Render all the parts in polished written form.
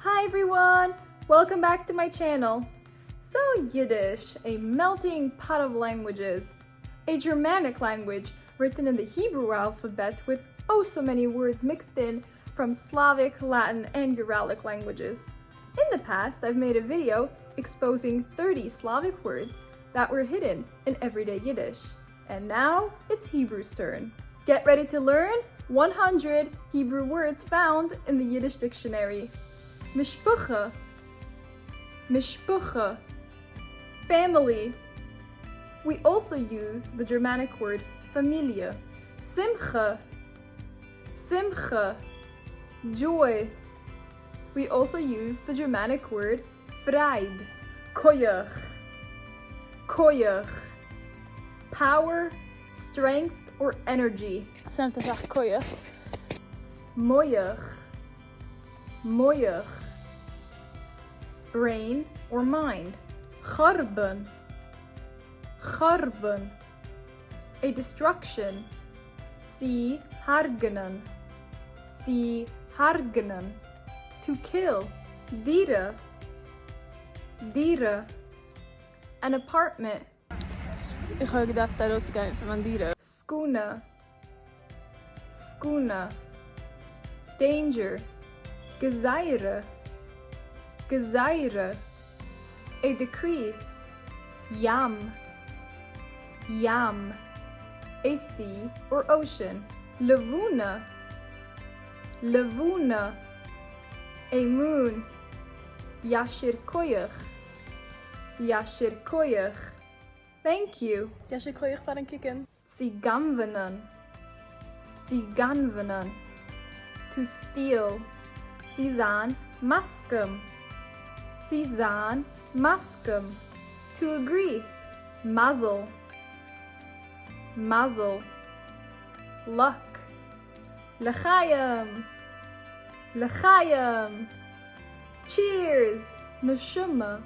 Hi everyone! Welcome back to my channel. So Yiddish, a melting pot of languages. A Germanic language written in the Hebrew alphabet with oh so many words mixed in from Slavic, Latin, and Uralic languages. In the past, I've made a video exposing 30 Slavic words that were hidden in everyday Yiddish. And now it's Hebrew's turn. Get ready to learn 100 Hebrew words found in the Yiddish dictionary. Mishpucha, mishpucha, family. We also use the Germanic word familia. Simcha, simcha, joy. We also use the Germanic word Freude. Koyach, koyach, power, strength, or energy. Moyach, moyach, brain or mind. Charban, charban, a destruction. Zi hargenen, zi hargenen, to kill. Dira, dira, an apartment. Ich habe gedacht, da rausgehen von Mandira. Skuna, skuna, danger. Gezeire, gezeire, a decree. Yam, yam, a sea or ocean. Levuna, levuna, a moon. Yashir koyach, yashir koyach. Thank you. Ja, ich kann euch fahren kicken. Ziganvenen, ziganvenen, to steal. Zizan maskum, zizan maskum, to agree. Mazel, mazel, luck. L'chaim, l'chaim, cheers. Neshama,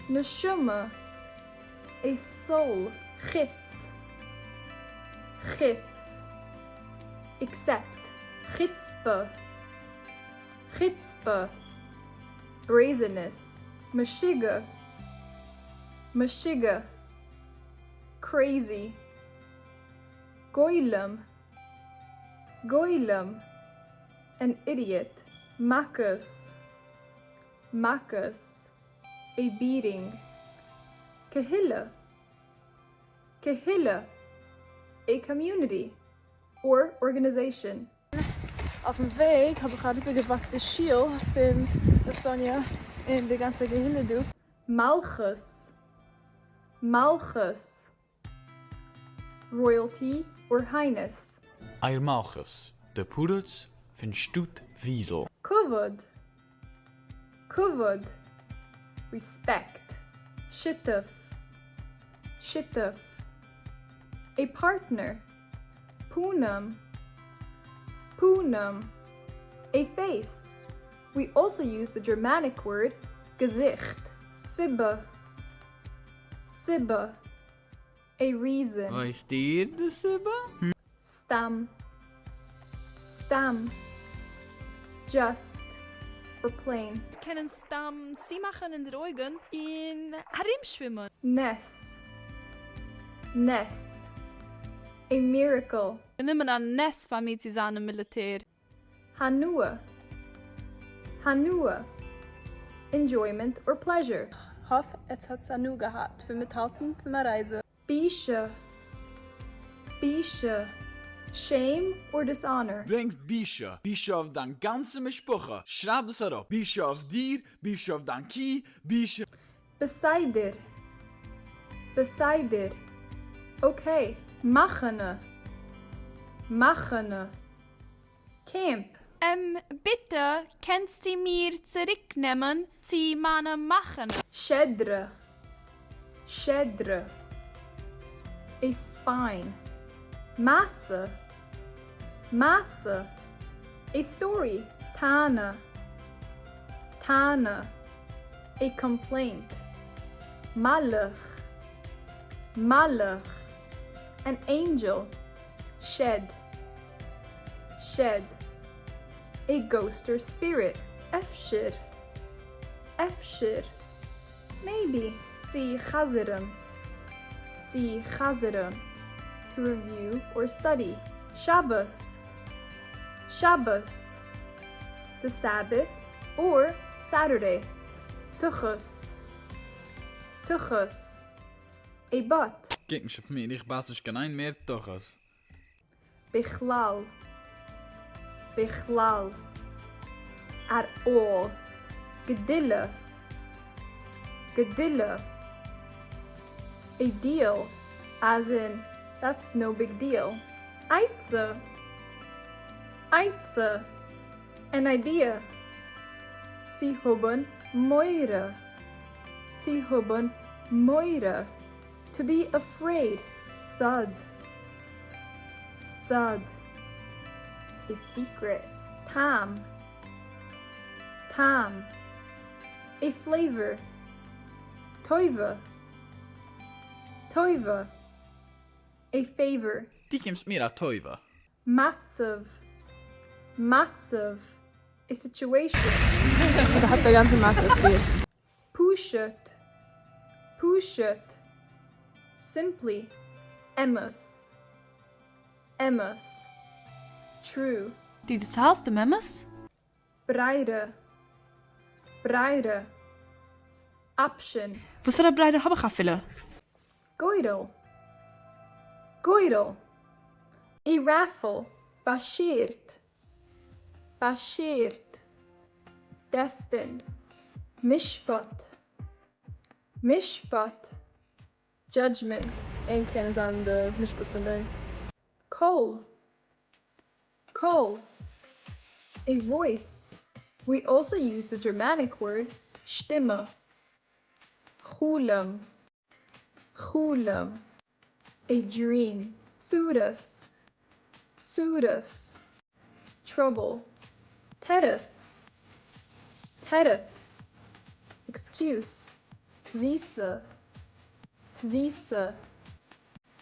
neshama, a soul. Chitz, chitz, accept. Chitzpah, chitzpah, brazenness. Meshiga, meshiga, crazy. Goylem, goylem, an idiot. Makas, makas, a beating. Kahila, kahila, a community or organization. Auf dem Weg habe ich gerade gewachsene Schiel von Estonia in die ganze Gehinde du. Malchus, malchus, royalty or highness. Eir Malchus, de Puderts van Stoet Wiesel. Kuvod, kuvod, respect. Shittuf, shittuf, a partner. Punam, punam, a face. We also use the Germanic word Gesicht. Sibba, sibba, a reason. Weißt ihr das über? Stam, stam, just or plain. Wir können Stam sie machen in den Augen in Harim schwimmen. Ness, ness, a miracle. Wir nehmen an Ness von mir zusammen im Militär. Hanua, hanua, enjoyment or pleasure. Hoff, jetzt hat es Anu gehabt für mithalten für meine Reise. Bisha, bisha, shame or dishonor. Bringst Bisha. Bisha auf dein ganze Mischpuche. Schreib das herab. Bisha auf dir, Bisha auf dein Ki, Bisha... Beseider, beseider. Okay, machene, machene. Camp, Bitte, kannst du mir zurücknehmen, sie meine machen? shedra, shedra, a spine. Massa, massa, a story. Tana, tana, a complaint. Malach, malach, an angel. Shed, shed, a ghost or spirit. Efshir. Efshir. Maybe. Tzi chazerim. Tzi chazerim. To review or study. Shabbos. Shabbos. The Sabbath or Saturday. Tuchus. Tuchus. A but. Kijk eens auf mir, ich bass ich kein mehr Tochas. Bichlal. Bichlal. At all. Gedille. Gedille. A deal. As in, that's no big deal. Eitze. Eitze. An idea. Sie haben moire. Sie haben moire. To be afraid. Sud. Sud. A secret. Tam. Tam. A flavor. Toiva. Toiva. A favor. Die kommst mir a Teuva. Matzav. Matzav. A situation. Da hat der ganze Matze viel. Pushet. Pushet. Simply. Emmas. Emmas. True. Die zahlste Memmes? Breide. Breide. Option. Was für eine Breide habe ich afvillen? Goidel. Goidel. A raffle. Bashirt. Bashirt. Destined. Mishpat. Mishpat. Judgment. Eén kennis aan de misput van de. Kol. Kol. A voice. We also use the Germanic word Stimme. Chulam. Chulam. A dream. Tsudas. Tsudas. Trouble. Teretz. Teretz. Excuse. Tvisa. Tvisa.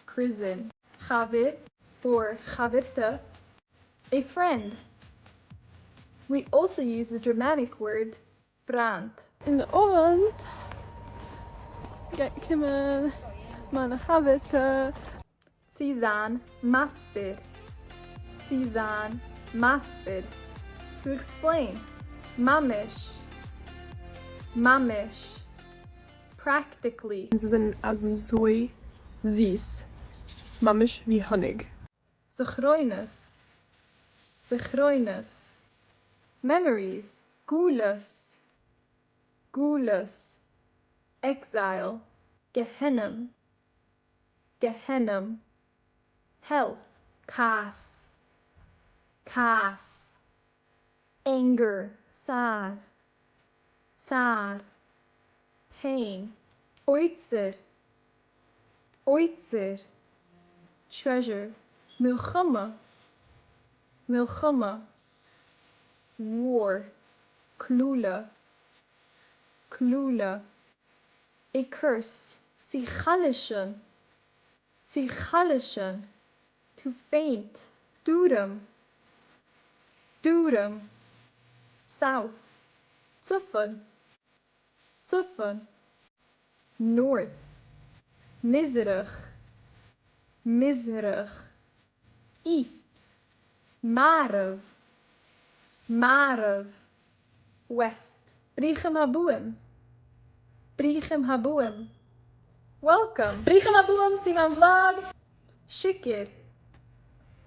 Prison. Chavit or chavita. A friend. We also use the Germanic word brand. In de ochtend. Kijk, mijn mannen gaan het. Tzizan maspid. Tzizan maspid. To explain. Mamish. Mamish. Practically. Ze zijn zo süß. Mamisch wie Honig. Zechroinus. Zechroinus. Memories. Gulas. Gulas. Exile. Gehenna. Gehenna. Hell. Kas. Kas. Anger. Sad. Sad. Pain. Oitzer. Oitzer. Treasure. Milchama. Milchama. War. Klula. Klula. A curse. Sichalishan. Sichalishan. To faint. Durum. Durum. South. Zufan. Zufan. North. Miserich. Miserich. East. Marav. Marav. West. Brichem Habuim. Brichem Habuim. Welcome. Brichem Habuim, zie mijn vlog. Shikir.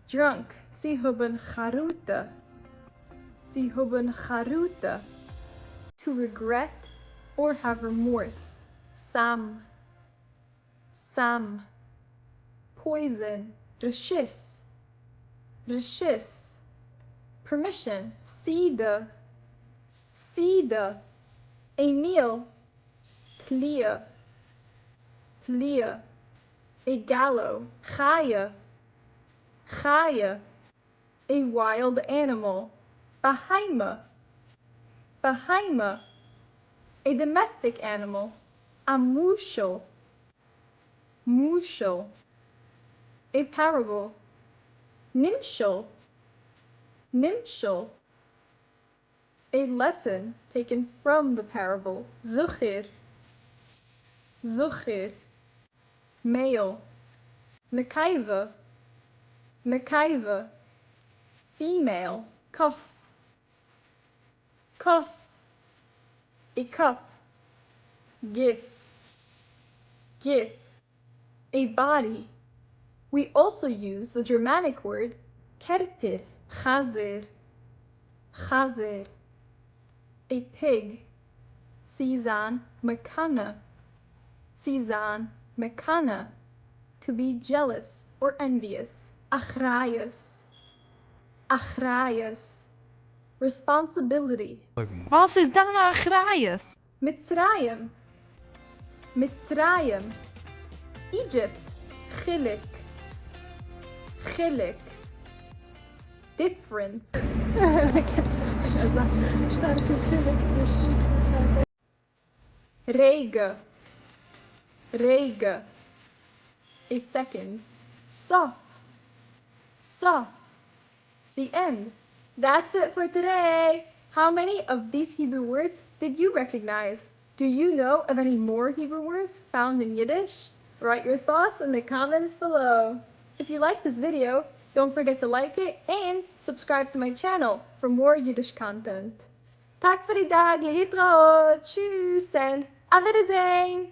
Drunk. Sie haben charuta. Sie haben charuta. To regret or have remorse. Sam. Sam. Poison. Reshis. Reshis. Permission. Sida. Sida. A meal. Tlia. Tlia. A gallow. Chaya. Chaya. A wild animal. Bahaima. Bahaima. A domestic animal. Amushel. Mushel. A parable. Nimshel. Nimshel. A lesson taken from the parable. Zuchir. Zuchir. Male. Nekaiva. Nekaiva. Female. Kos. Kos. A cup. Gif. Gif. A body. We also use the Germanic word kerpir. Chazer. Chazer. A pig. Sizan mekana. Sizan mekana. To be jealous or envious. Achrayus. Achrayus. Responsibility. Was is dan agrarius? Mitzrayim. Mitzrayim. Egypt. Chilik. Chilik. Difference. Starke Philips zwischen Rege. Rege. A second. Sof. Sof. The end. That's it for today. How many of these Hebrew words did you recognize? Do you know of any more Hebrew words found in Yiddish? Write your thoughts in the comments below. If you like this video, don't forget to like it and subscribe to my channel for more Yiddish content. Tak voor die dag, להתראות, tschüss and auf Wiedersehen.